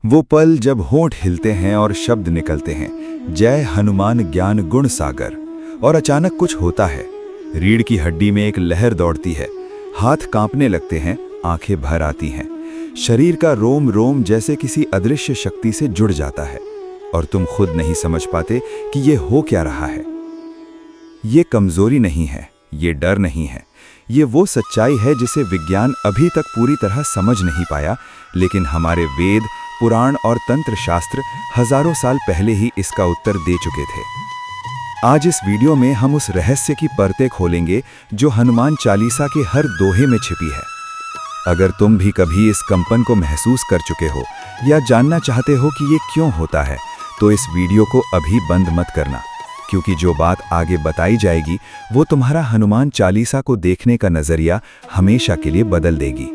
वो पल जब होंठ हिलते हैं और शब्द निकलते हैं, जय हनुमान ज्ञान गुण सागर, और अचानक कुछ होता है। रीढ़ की हड्डी में एक लहर दौड़ती है, हाथ कांपने लगते हैं, आंखें भर आती हैं, शरीर का रोम रोम जैसे किसी अदृश्य शक्ति से जुड़ जाता है और तुम खुद नहीं समझ पाते कि ये हो क्या रहा है। ये कमजोरी नहीं है, ये डर नहीं है, ये वो सच्चाई है जिसे विज्ञान अभी तक पूरी तरह समझ नहीं पाया, लेकिन हमारे वेद, पुराण और तंत्र शास्त्र हजारों साल पहले ही इसका उत्तर दे चुके थे। आज इस वीडियो में हम उस रहस्य की परतें खोलेंगे जो हनुमान चालीसा के हर दोहे में छिपी है। अगर तुम भी कभी इस कंपन को महसूस कर चुके हो या जानना चाहते हो कि ये क्यों होता है, तो इस वीडियो को अभी बंद मत करना, क्योंकि जो बात आगे बताई जाएगी वो तुम्हारा हनुमान चालीसा को देखने का नजरिया हमेशा के लिए बदल देगी।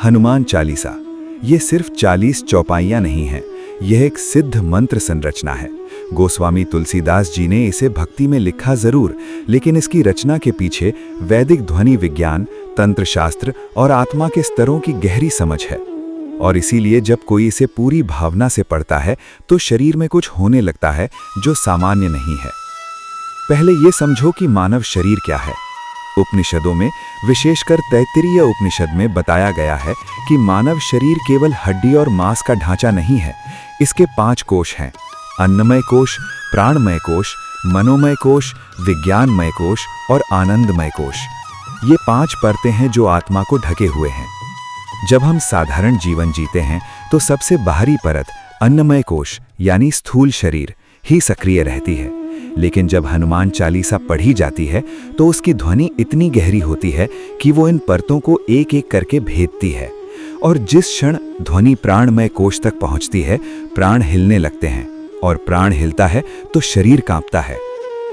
हनुमान चालीसा ये सिर्फ 40 चौपाइयां नहीं हैं, यह एक सिद्ध मंत्र संरचना है। गोस्वामी तुलसीदास जी ने इसे भक्ति में लिखा जरूर, लेकिन इसकी रचना के पीछे वैदिक ध्वनि विज्ञान, तंत्र शास्त्र और आत्मा के स्तरों की गहरी समझ है। और इसीलिए जब कोई इसे पूरी भावना से पढ़ता है तो शरीर में कुछ होने लगता है जो सामान्य नहीं है। पहले ये समझो कि मानव शरीर क्या है। उपनिषदों में, विशेषकर तैत्तिरीय उपनिषद में बताया गया है कि मानव शरीर केवल हड्डी और मांस का ढांचा नहीं है। इसके 5 कोश हैं: अन्नमय कोश, प्राणमय कोश, मनोमय कोश, विज्ञानमय कोश और आनंदमय कोश। ये 5 परतें हैं जो आत्मा को ढके हुए हैं। जब हम साधारण जीवन जीते हैं तो सबसे बाहरी परत अन्नमय कोश यानी स्थूल शरीर ही सक्रिय रहती है, लेकिन जब हनुमान चालीसा पढ़ी जाती है तो उसकी ध्वनि इतनी गहरी होती है कि वो इन परतों को एक एक करके भेदती है। और जिस क्षण ध्वनि प्राणमय कोश तक पहुंचती है, प्राण हिलने लगते हैं, और प्राण हिलता है तो शरीर कांपता है।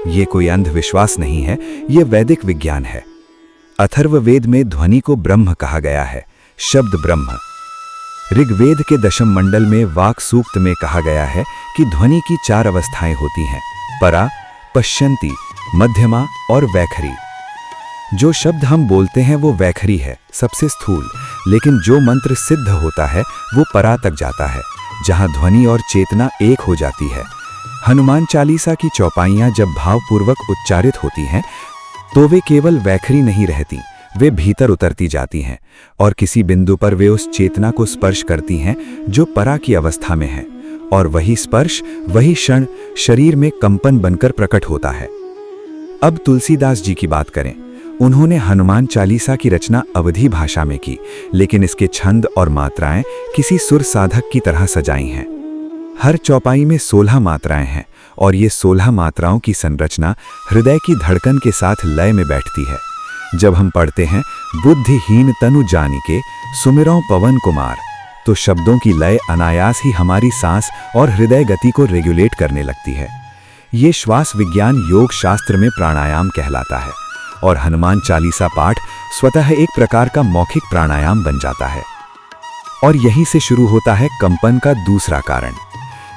ये कोई अंधविश्वास नहीं है, ये वैदिक विज्ञान है। अथर्ववेद में ध्वनि को ब्रह्म कहा गया है, शब्द ब्रह्म। ऋग्वेद के दशम मंडल में वाक सूक्त में कहा गया है कि ध्वनि की 4 अवस्थाएं होती हैं: परा, पश्यन्ति, मध्यमा और वैखरी। जो शब्द हम बोलते हैं वो वैखरी है, सबसे स्थूल, लेकिन जो मंत्र सिद्ध होता है वो परा तक जाता है, जहां ध्वनि और चेतना एक हो जाती है। हनुमान चालीसा की चौपाइयां जब भावपूर्वक उच्चारित होती हैं तो वे केवल वैखरी नहीं रहती, वे भीतर उतरती जाती हैं और किसी बिंदु पर वे उस चेतना को स्पर्श करती हैं जो परा की अवस्था में है, और वही स्पर्श, वही क्षण शरीर में कंपन बनकर प्रकट होता है। अब तुलसीदास जी की बात करें। उन्होंने हनुमान चालीसा की रचना अवधी भाषा में की, लेकिन इसके छंद और मात्राएं किसी सुर साधक की तरह सजाई हैं। हर चौपाई में 16 मात्राएं हैं और ये 16 मात्राओं की संरचना हृदय की धड़कन के साथ लय में बैठती है। जब हम पढ़ते हैं बुद्धिहीन तनु जानिके सुमिरौं पवन कुमार, तो शब्दों की लय अनायास ही हमारी सांस और हृदय गति को रेगुलेट करने लगती है। ये श्वास विज्ञान योग शास्त्र में प्राणायाम कहलाता है, और हनुमान चालीसा पाठ स्वतः एक प्रकार का मौखिक प्राणायाम बन जाता है। और यहीं से शुरू होता है कंपन का दूसरा कारण।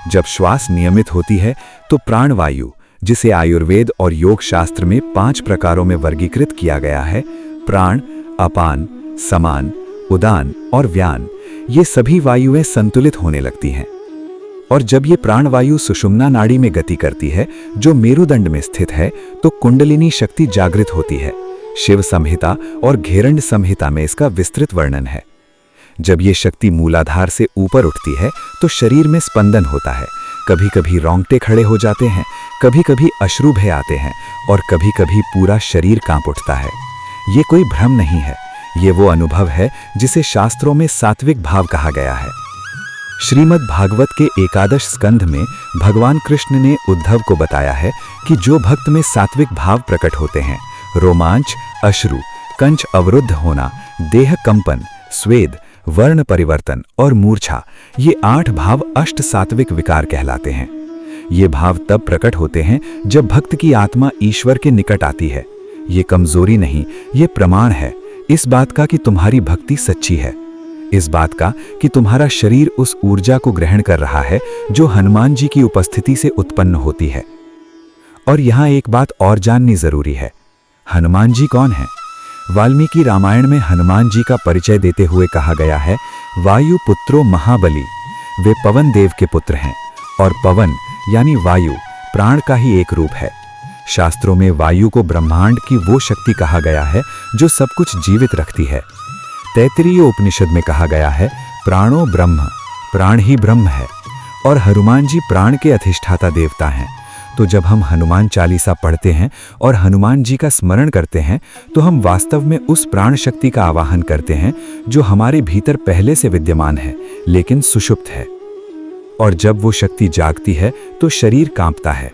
जब श्वास नियमित होती है तो प्राणवायु, जिसे आयुर्वेद और योग शास्त्र में 5 प्रकारों में वर्गीकृत किया गया है, प्राण, अपान, समान, उदान और व्यान, ये सभी वायुएं संतुलित होने लगती हैं। और जब ये प्राणवायु सुषुम्ना नाड़ी में गति करती है जो मेरुदंड में स्थित है, तो कुंडलिनी शक्ति जागृत होती है। शिव संहिता और घेरंड संहिता में इसका विस्तृत वर्णन है। जब ये शक्ति मूलाधार से ऊपर उठती है तो शरीर में स्पंदन होता है, कभी कभी रोंगटे खड़े हो जाते हैं, कभी कभी अश्रु भय आते हैं, और कभी कभी पूरा शरीर कांप उठता है। ये कोई भ्रम नहीं है, ये वो अनुभव है जिसे शास्त्रों में सात्विक भाव कहा गया है। श्रीमद् भागवत के 11 स्कंध में भगवान कृष्ण ने उद्धव को बताया है कि जो भक्त में सात्विक भाव प्रकट होते हैं, रोमांच, अश्रु, कंठ अवरुद्ध होना, देह कंपन, स्वेद, वर्ण परिवर्तन और मूर्छा, ये 8 भाव अष्ट सात्विक विकार कहलाते हैं। ये भाव तब प्रकट होते हैं जब भक्त की आत्मा ईश्वर के निकट आती है। ये कमजोरी नहीं, ये प्रमाण है इस बात का कि तुम्हारी भक्ति सच्ची है, इस बात का कि तुम्हारा शरीर उस ऊर्जा को ग्रहण कर रहा है जो हनुमान जी की उपस्थिति से उत्पन्न होती है। और यहाँ एक बात और जाननी जरूरी है, हनुमान जी कौन है? वाल्मीकि रामायण में हनुमान जी का परिचय देते हुए कहा गया है, वायु पुत्रो महाबली। वे पवन देव के पुत्र हैं और पवन यानी वायु प्राण का ही एक रूप है। शास्त्रों में वायु को ब्रह्मांड की वो शक्ति कहा गया है जो सब कुछ जीवित रखती है। तैत्तिरीय उपनिषद में कहा गया है प्राणो ब्रह्म, प्राण ही ब्रह्म है। और हनुमान जी प्राण के अधिष्ठाता देवता हैं। तो जब हम हनुमान चालीसा पढ़ते हैं और हनुमान जी का स्मरण करते हैं तो हम वास्तव में उस प्राण शक्ति का आवाहन करते हैं जो हमारे भीतर पहले से विद्यमान है लेकिन सुषुप्त है। और जब वो शक्ति जागती है तो शरीर कांपता है।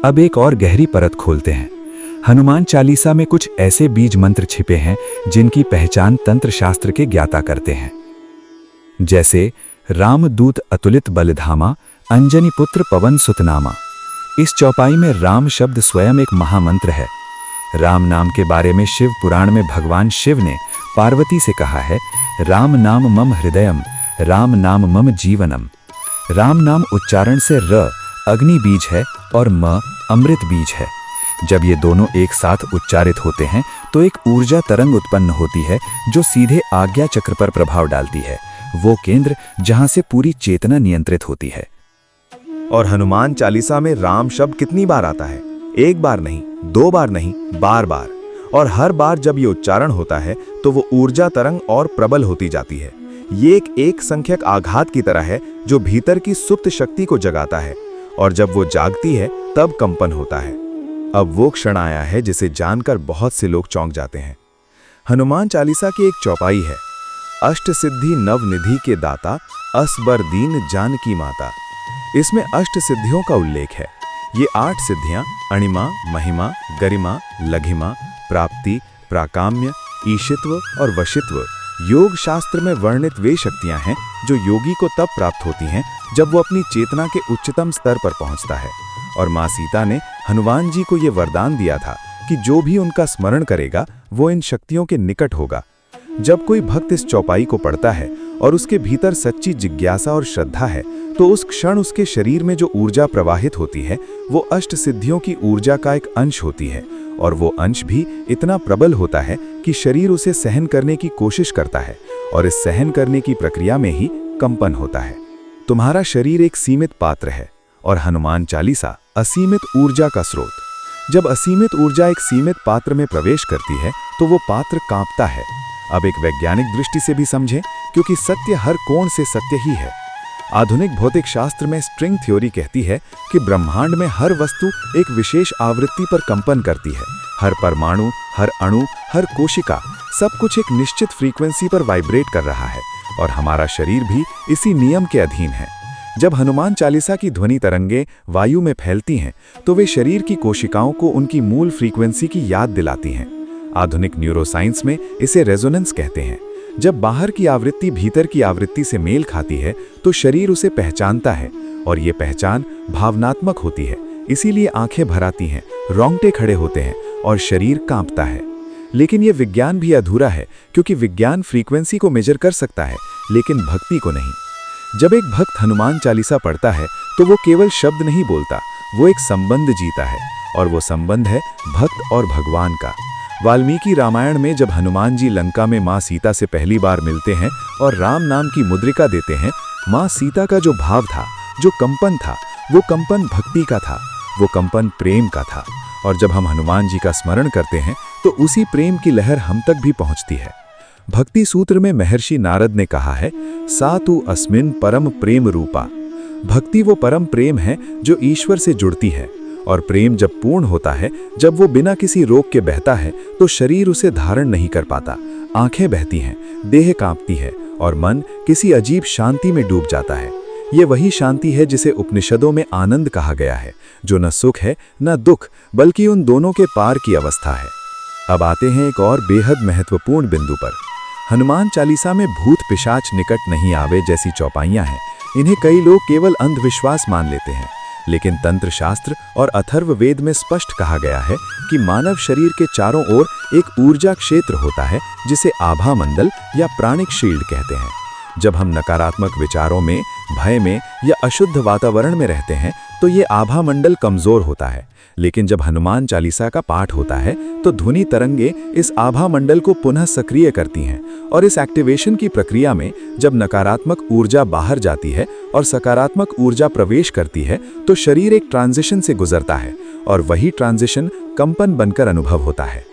अब एक और गहरी परत खोलते हैं। हनुमान चालीसा में कुछ ऐसे बीज मंत्र छिपे हैं जिनकी पहचान तंत्र शास्त्र के ज्ञाता करते हैं। जैसे रामदूत अतुलित बलधामा, अंजनी पुत्र पवन सुतनामा। इस चौपाई में राम शब्द स्वयं एक महामंत्र है। राम नाम के बारे में शिव पुराण में भगवान शिव ने पार्वती से कहा है, राम नाम मम हृदयम, राम नाम मम जीवनम। राम नाम उच्चारण से र अग्नि बीज है और म अमृत बीज है। जब ये दोनों एक साथ उच्चारित होते हैं तो एक ऊर्जा तरंग उत्पन्न होती है जो सीधे आज्ञा चक्र पर प्रभाव डालती है, वो केंद्र जहां से पूरी चेतना नियंत्रित होती है। और हनुमान चालीसा में राम शब्द कितनी बार आता है? एक बार नहीं, दो बार नहीं, बार बार। और हर बार जब ये उच्चारण होता है तो वो ऊर्जा तरंग और प्रबल होती जाती है। ये एक संख्यक आघात की तरह है जो भीतर की सुप्त शक्ति को जगाता है और जब वो जागती है तब कंपन होता है। अब वो क्षण आया है जिसे जानकर बहुत से लोग चौंक जाते हैं। हनुमान चालीसा की एक चौपाई है, अष्ट सिद्धि नव निधि के दाता, असबर दीन जानकी माता। इसमें अष्ट सिद्धियों का उल्लेख है। ये 8 सिद्धियां अणिमा, महिमा, गरिमा, लघिमा, प्राप्ति, प्राकाम्य, ईशित्व और वशित्व योग शास्त्र में वर्णित वे शक्तियां हैं जो योगी को तब प्राप्त होती हैं जब वो अपनी चेतना के उच्चतम स्तर पर पहुंचता है। और मां सीता ने हनुमान जी को ये वरदान दिया था कि जो भी उनका स्मरण करेगा वो इन शक्तियों के निकट होगा। जब कोई भक्त इस चौपाई को पढ़ता है और उसके भीतर सच्ची जिज्ञासा और श्रद्धा है तो उस क्षण उसके शरीर में जो ऊर्जा प्रवाहित होती है वो अष्ट सिद्धियों की ऊर्जा का एक अंश होती है। और वो अंश भी इतना प्रबल होता है कि शरीर उसे सहन करने की कोशिश करता है और इस सहन करने की प्रक्रिया में ही कंपन होता है। तुम्हारा शरीर एक सीमित पात्र है और हनुमान चालीसा असीमित ऊर्जा का स्रोत। जब असीमित ऊर्जा एक सीमित पात्र में प्रवेश करती है तो वो पात्र कांपता है। अब एक वैज्ञानिक दृष्टि से भी समझें, क्योंकि सत्य हर कोण से सत्य ही है। आधुनिक भौतिक शास्त्र में स्ट्रिंग थ्योरी कहती है कि ब्रह्मांड में हर वस्तु एक विशेष आवृत्ति पर कंपन करती है। हर परमाणु, हर अणु, हर कोशिका, सब कुछ एक निश्चित फ्रीक्वेंसी पर वाइब्रेट कर रहा है और हमारा शरीर भी इसी नियम के अधीन है। जब हनुमान चालीसा की ध्वनि तरंगे वायु में फैलती हैं तो वे शरीर की कोशिकाओं को उनकी मूल फ्रीक्वेंसी की याद दिलाती हैं। आधुनिक न्यूरोसाइंस में इसे रेजोनेंस कहते हैं। जब बाहर की आवृत्ति भीतर की आवृत्ति से मेल खाती है तो शरीर उसे पहचानता है और ये पहचान भावनात्मक होती है। इसीलिए आंखें भर आती हैं, रोंगटे खड़े होते हैं और शरीर कांपता है। लेकिन ये विज्ञान भी अधूरा है, क्योंकि विज्ञान फ्रीक्वेंसी को मेजर कर सकता है लेकिन भक्ति को नहीं। जब एक भक्त हनुमान चालीसा पढ़ता है तो वो केवल शब्द नहीं बोलता, वो एक संबंध जीता है और वो संबंध है भक्त और भगवान का। वाल्मीकि रामायण में जब हनुमान जी लंका में मां सीता से पहली बार मिलते हैं और राम नाम की मुद्रिका देते हैं, मां सीता का जो भाव था, जो कंपन था, वो कंपन भक्ति का था, वो कंपन प्रेम का था। और जब हम हनुमान जी का स्मरण करते हैं तो उसी प्रेम की लहर हम तक भी पहुंचती है। भक्ति सूत्र में महर्षि नारद ने कहा है, सा तु अस्मिन् परम प्रेम रूपा। भक्ति वो परम प्रेम है जो ईश्वर से जुड़ती है। और प्रेम जब पूर्ण होता है, जब वो बिना किसी रोक के बहता है तो शरीर उसे धारण नहीं कर पाता। आंखें बहती हैं, देह कांपती है और मन किसी अजीब शांति में डूब जाता है। ये वही शांति है जिसे उपनिषदों में आनंद कहा गया है, जो न सुख है न दुख, बल्कि उन दोनों के पार की अवस्था है। अब आते हैं एक और बेहद महत्वपूर्ण बिंदु पर। हनुमान चालीसा में भूत पिशाच निकट नहीं आवे जैसी चौपाइयां हैं। इन्हें कई लोग केवल अंधविश्वास मान लेते हैं, लेकिन तंत्र शास्त्र और अथर्व वेद में स्पष्ट कहा गया है कि मानव शरीर के चारों ओर एक ऊर्जा क्षेत्र होता है जिसे आभा मंडल या प्राणिक शील्ड कहते हैं। जब हम नकारात्मक विचारों में, भय में या अशुद्ध वातावरण में रहते हैं तो ये आभा मंडल कमजोर होता है, लेकिन जब हनुमान चालीसा का पाठ होता है तो ध्वनि तरंगे इस आभा मंडल को पुनः सक्रिय करती हैं और इस एक्टिवेशन की प्रक्रिया में जब नकारात्मक ऊर्जा बाहर जाती है और सकारात्मक ऊर्जा प्रवेश करती है तो शरीर एक ट्रांजिशन से गुजरता है और वही ट्रांजिशन कंपन बनकर अनुभव होता है।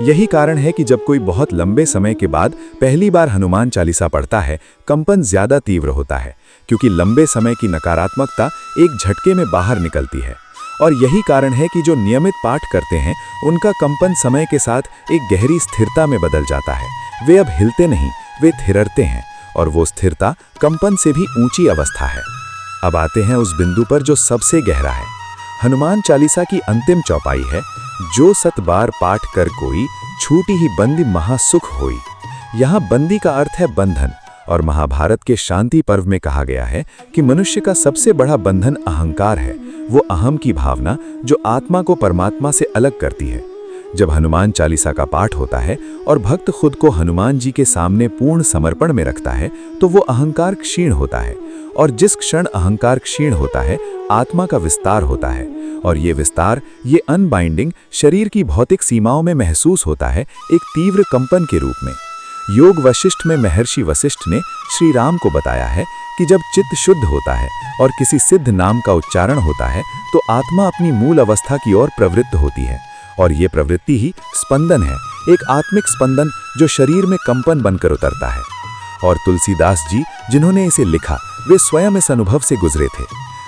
यही कारण है कि जब कोई बहुत लंबे समय के बाद पहली बार हनुमान चालीसा पढ़ता है, कंपन ज्यादा तीव्र होता है, क्योंकि लंबे समय की नकारात्मकता एक झटके में बाहर निकलती है। और यही कारण है कि जो नियमित पाठ करते हैं उनका कंपन समय के साथ एक गहरी स्थिरता में बदल जाता है। वे अब हिलते नहीं, वे थिररते हैं, और वो स्थिरता कंपन से भी ऊंची अवस्था है। अब आते हैं उस बिंदु पर जो सबसे गहरा है। हनुमान चालीसा की अंतिम चौपाई है, जो 7 बार पाठ कर कोई, छूटी ही बंदी महासुख होई। यहाँ बंदी का अर्थ है बंधन, और महाभारत के शांति पर्व में कहा गया है कि मनुष्य का सबसे बड़ा बंधन अहंकार है, वो अहम की भावना जो आत्मा को परमात्मा से अलग करती है। जब हनुमान चालीसा का पाठ होता है और भक्त खुद को हनुमान जी के सामने पूर्ण समर्पण में रखता है तो वो अहंकार क्षीण होता है, और जिस क्षण अहंकार क्षीण होता है आत्मा का विस्तार होता है, और ये विस्तार, ये अनबाइंडिंग शरीर की भौतिक सीमाओं में महसूस होता है एक तीव्र कंपन के रूप में। योग वशिष्ठ में महर्षि वशिष्ठ ने श्री राम को बताया है कि जब चित्त शुद्ध होता है और किसी सिद्ध नाम का उच्चारण होता है तो आत्मा अपनी मूल अवस्था की ओर प्रवृत्त होती है, और ये प्रवृत्ति ही स्पंदन है, एक आत्मिक स्पंदन जो शरीर में कंपन बनकर उतरता है। और तुलसीदास जी जिन्होंने इसे लिखा वे स्वयं इस अनुभव से गुजरे थे।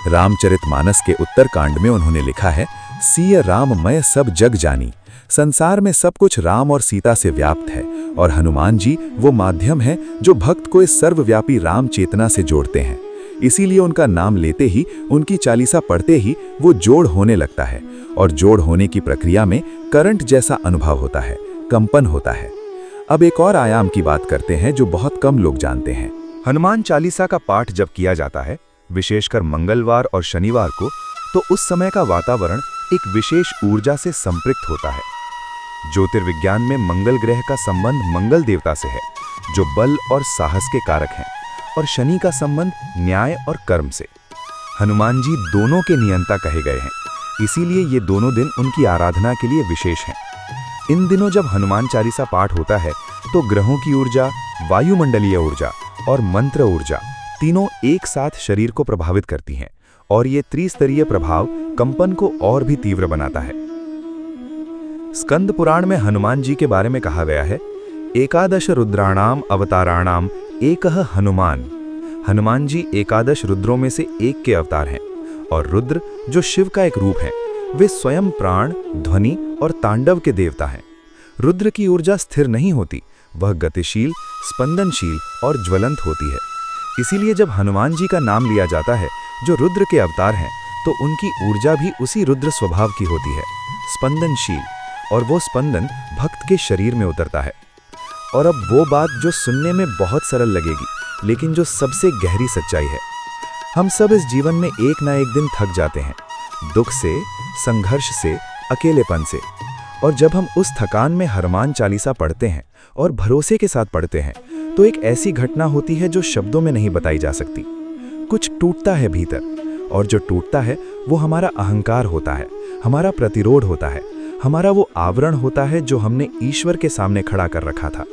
रामचरितमानस के उत्तरकांड में उन्होंने लिखा है, सिय राममय सब जग जानी। संसार में सब कुछ राम और सीता से व्याप्त है, और हनुमान जी वो माध्यम है जो भक्त को इस सर्वव्यापी राम चेतना से जोड़ते हैं। इसीलिए उनका नाम लेते ही, उनकी चालीसा पढ़ते ही वो जोड़ होने लगता है, और जोड़ होने की प्रक्रिया में करंट जैसा अनुभव होता है, कंपन होता है। अब एक और आयाम की बात करते हैं जो बहुत कम लोग जानते हैं। हनुमान चालीसा का पाठ जब किया जाता है, विशेषकर मंगलवार और शनिवार को, तो उस समय का वातावरण एक विशेष ऊर्जा से संपृक्त होता है। ज्योतिर्विज्ञान में मंगल ग्रह का संबंध मंगल देवता से है, जो बल और साहस के कारक हैं, और शनि का संबंध न्याय और कर्म से। हनुमान जी दोनों के नियंता कहे गए हैं, इसीलिए ये दोनों दिन उनकी आराधना के लिए विशेष हैं। इन दिनों जब हनुमान चालीसा पाठ होता है तो ग्रहों की ऊर्जा, वायुमंडलीय ऊर्जा और मंत्र ऊर्जा तीनों एक साथ शरीर को प्रभावित करती हैं, और ये त्रिस्तरीय प्रभाव कंपन को और भी तीव्र बनाता है। स्कंद पुराण में हनुमान जी के बारे में कहा गया है, एकादश रुद्राणाम अवताराणाम एकह हनुमान। हनुमान जी एकादश रुद्रों में से एक के अवतार हैं, और रुद्र जो शिव का एक रूप है, वे स्वयं प्राण, ध्वनि और तांडव के देवता हैं। रुद्र की ऊर्जा स्थिर नहीं होती, वह गतिशील, स्पंदनशील और ज्वलंत होती है। इसीलिए जब हनुमान जी का नाम लिया जाता है जो रुद्र के अवतार हैं, तो उनकी ऊर्जा भी उसी रुद्र स्वभाव की होती है, स्पंदनशील, और वो स्पंदन भक्त के शरीर में उतरता है। और अब वो बात जो सुनने में बहुत सरल लगेगी, लेकिन जो सबसे गहरी सच्चाई है। हम सब इस जीवन में एक ना एक दिन थक जाते हैं, दुख से, संघर्ष से, अकेलेपन से, और जब हम उस थकान में हनुमान चालीसा पढ़ते हैं और भरोसे के साथ पढ़ते हैं तो एक ऐसी घटना होती है जो शब्दों में नहीं बताई जा सकती। कुछ टूटता है भीतर, और जो टूटता है वो हमारा अहंकार होता है, हमारा प्रतिरोध होता है, हमारा वो आवरण होता है जो हमने ईश्वर के सामने खड़ा कर रखा था।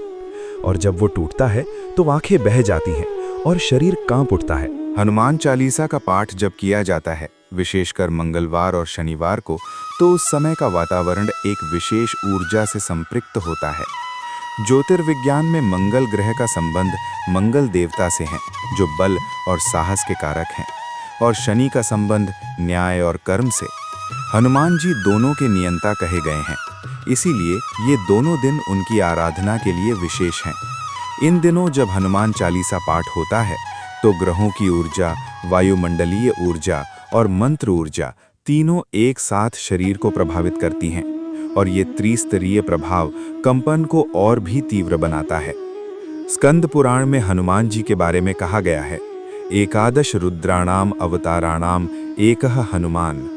और जब वो टूटता है तो आंखें बह जाती हैं और शरीर कांप उठता है। हनुमान चालीसा का पाठ जब किया जाता है, विशेषकर मंगलवार और शनिवार को, तो उस समय का वातावरण एक विशेष ऊर्जा से संपृक्त होता है। ज्योतिर्विज्ञान में मंगल ग्रह का संबंध मंगल देवता से है, जो बल और साहस के कारक हैं, और शनि का संबंध न्याय और कर्म से। हनुमान जी दोनों के नियंता कहे गए हैं, इसीलिए ये दोनों दिन उनकी आराधना के लिए विशेष हैं। इन दिनों जब हनुमान चालीसा पाठ होता है तो ग्रहों की ऊर्जा, वायुमंडलीय ऊर्जा और मंत्र ऊर्जा तीनों एक साथ शरीर को प्रभावित करती हैं, और ये त्रिस्तरीय प्रभाव कंपन को और भी तीव्र बनाता है। स्कंद पुराण में हनुमान जी के बारे में कहा गया है, एकादश रुद्राणाम अवताराणाम एकह हनुमान।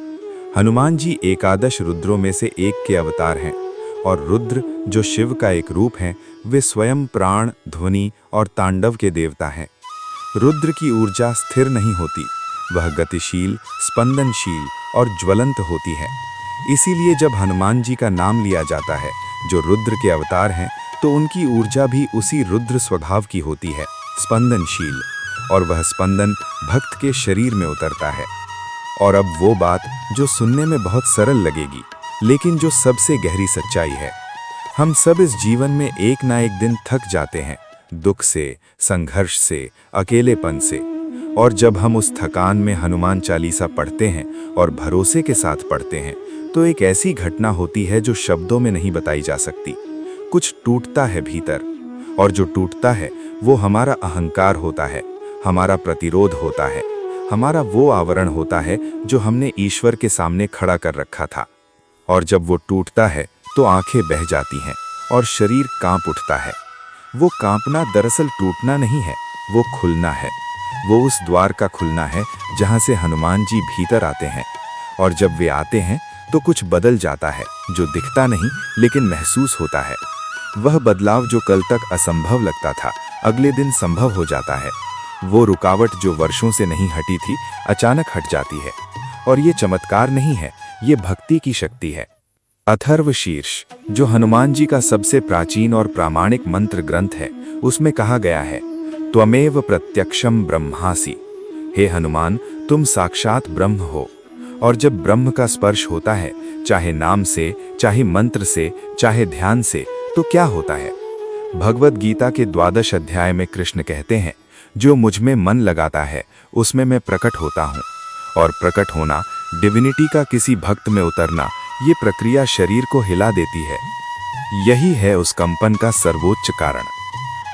हनुमान जी एकादश रुद्रों में से एक के अवतार हैं, और रुद्र जो शिव का एक रूप है, वे स्वयं प्राण, ध्वनि और तांडव के देवता हैं। रुद्र की ऊर्जा स्थिर नहीं होती, वह गतिशील, स्पंदनशील और ज्वलंत होती है। इसीलिए जब हनुमान जी का नाम लिया जाता है, जो रुद्र के अवतार हैं, तो उनकी ऊर्जा भी उसी रुद्र स्वभाव की होती है, स्पंदनशील, और वह स्पंदन भक्त के शरीर में उतरता है। और अब वो बात जो सुनने में बहुत सरल लगेगी, लेकिन जो सबसे गहरी सच्चाई है। हम सब इस जीवन में एक ना एक दिन थक जाते हैं, दुख से, संघर्ष से, अकेलेपन से। और जब हम उस थकान में हनुमान चालीसा पढ़ते हैं और भरोसे के साथ पढ़ते हैं, तो एक ऐसी घटना होती है जो शब्दों में नहीं बताई जा सकती। कुछ टूटता है भीतर, और जो टूटता है वो हमारा अहंकार होता है, हमारा प्रतिरोध होता है, हमारा वो आवरण होता है जो हमने ईश्वर के सामने खड़ा कर रखा था। और जब वो टूटता है तो आंखें बह जाती हैं और शरीर कांप उठता है। वो कांपना दरअसल टूटना नहीं है, वो खुलना है। वो उस द्वार का खुलना है जहां से हनुमान जी भीतर आते हैं। और जब वे आते हैं तो कुछ बदल जाता है, जो दिखता नहीं लेकिन महसूस होता है। वह बदलाव जो कल तक असंभव लगता था, अगले दिन संभव हो जाता है। वो रुकावट जो वर्षों से नहीं हटी थी, अचानक हट जाती है। और ये चमत्कार नहीं है, ये भक्ति की शक्ति है। अथर्वशीर्ष, जो हनुमान जी का सबसे प्राचीन और प्रामाणिक मंत्र ग्रंथ है, उसमें कहा गया है, त्वमेव प्रत्यक्षम ब्रह्मासि। हे हनुमान, तुम साक्षात ब्रह्म हो। और जब ब्रह्म का स्पर्श होता है, चाहे नाम से, चाहे मंत्र से, चाहे ध्यान से, तो क्या होता है? भगवद गीता के 12 अध्याय में कृष्ण कहते हैं, जो मुझ में मन लगाता है उसमें मैं प्रकट होता हूँ। और प्रकट होना, डिविनिटी का किसी भक्त में उतरना, ये प्रक्रिया शरीर को हिला देती है। यही है उस कंपन का सर्वोच्च कारण।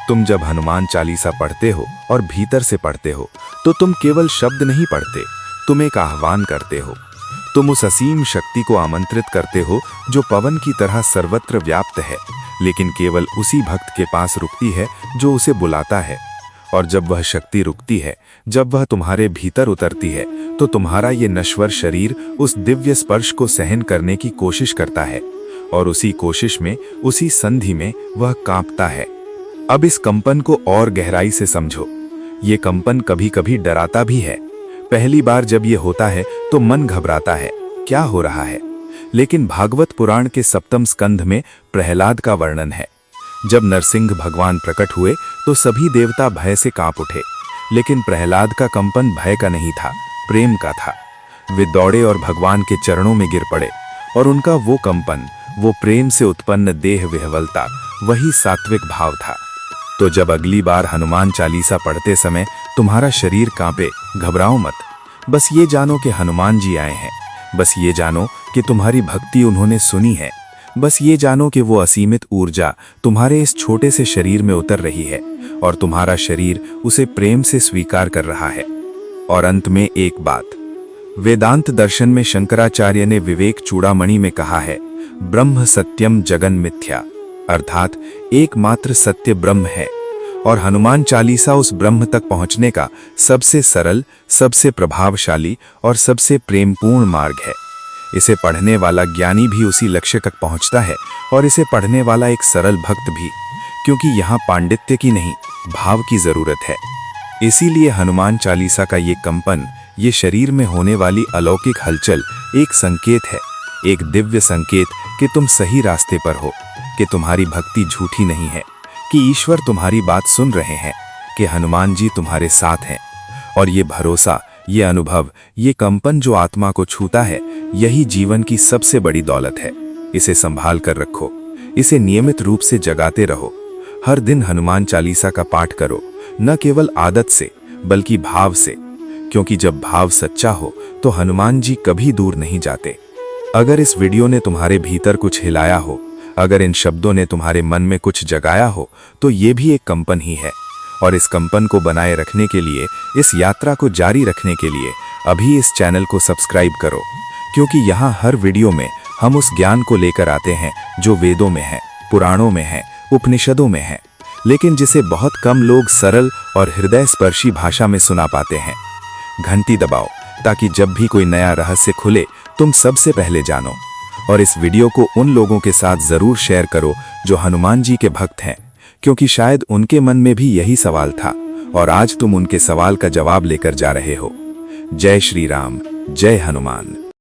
तुम जब हनुमान चालीसा पढ़ते हो और भीतर से पढ़ते हो, तो तुम केवल शब्द नहीं पढ़ते, तुम एक आह्वान करते हो। तुम उस असीम शक्ति को आमंत्रित करते हो जो पवन की तरह सर्वत्र व्याप्त है, लेकिन केवल उसी भक्त के पास रुकती है जो उसे बुलाता है। और जब वह शक्ति रुकती है, जब वह तुम्हारे भीतर उतरती है, तो तुम्हारा ये नश्वर शरीर उस दिव्य स्पर्श को सहन करने की कोशिश करता है। और उसी कोशिश में, उसी संधि में वह कांपता है। अब इस कंपन को और गहराई से समझो। ये कंपन कभी कभी डराता भी है। पहली बार जब ये होता है तो मन घबराता है, क्या हो रहा है? लेकिन भागवत पुराण के 7वें स्कंध में प्रहलाद का वर्णन है। जब नरसिंह भगवान प्रकट हुए तो सभी देवता भय से कांप उठे, लेकिन प्रहलाद का कंपन भय का नहीं था, प्रेम का था। वे दौड़े और भगवान के चरणों में गिर पड़े, और उनका वो कंपन, वो प्रेम से उत्पन्न देह विह्वलता, वही सात्विक भाव था। तो जब अगली बार हनुमान चालीसा पढ़ते समय तुम्हारा शरीर कांपे, घबराओ मत। बस ये जानो कि हनुमान जी आए हैं। बस ये जानो कि तुम्हारी भक्ति उन्होंने सुनी है। बस ये जानो कि वो असीमित ऊर्जा तुम्हारे इस छोटे से शरीर में उतर रही है, और तुम्हारा शरीर उसे प्रेम से स्वीकार कर रहा है। और अंत में एक बात, वेदांत दर्शन में शंकराचार्य ने विवेक चूड़ामणि में कहा है, ब्रह्म सत्यम जगन मिथ्या, अर्थात एकमात्र सत्य ब्रह्म है। और हनुमान चालीसा उस ब्रह्म तक पहुंचने का सबसे सरल, सबसे प्रभावशाली और सबसे प्रेमपूर्ण मार्ग है। इसे पढ़ने वाला ज्ञानी भी उसी लक्ष्य तक पहुंचता है, और इसे पढ़ने वाला एक सरल भक्त भी, क्योंकि यहाँ पांडित्य की नहीं, भाव की जरूरत है। इसीलिए हनुमान चालीसा का ये कंपन, ये शरीर में होने वाली अलौकिक हलचल एक संकेत है, एक दिव्य संकेत कि तुम सही रास्ते पर हो, कि तुम्हारी भक्ति झूठी नहीं है, कि ईश्वर तुम्हारी बात सुन रहे हैं, कि हनुमान जी तुम्हारे साथ हैं। और ये भरोसा, ये अनुभव, ये कंपन जो आत्मा को छूता है, यही जीवन की सबसे बड़ी दौलत है। इसे संभाल कर रखो, इसे नियमित रूप से जगाते रहो। हर दिन हनुमान चालीसा का पाठ करो, न केवल आदत से बल्कि भाव से, क्योंकि जब भाव सच्चा हो तो हनुमान जी कभी दूर नहीं जाते। अगर इस वीडियो ने तुम्हारे भीतर कुछ हिलाया हो, अगर इन शब्दों ने तुम्हारे मन में कुछ जगाया हो, तो ये भी एक कंपन ही है। और इस कंपन को बनाए रखने के लिए, इस यात्रा को जारी रखने के लिए अभी इस चैनल को सब्सक्राइब करो, क्योंकि यहाँ हर वीडियो में हम उस ज्ञान को लेकर आते हैं जो वेदों में है, पुराणों में है, उपनिषदों में है, लेकिन जिसे बहुत कम लोग सरल और हृदय स्पर्शी भाषा में सुना पाते हैं। घंटी दबाओ ताकि जब भी कोई नया रहस्य खुले तुम सबसे पहले जानो। और इस वीडियो को उन लोगों के साथ जरूर शेयर करो जो हनुमान जी के भक्त हैं, क्योंकि शायद उनके मन में भी यही सवाल था, और आज तुम उनके सवाल का जवाब लेकर जा रहे हो। जय श्री राम, जय हनुमान।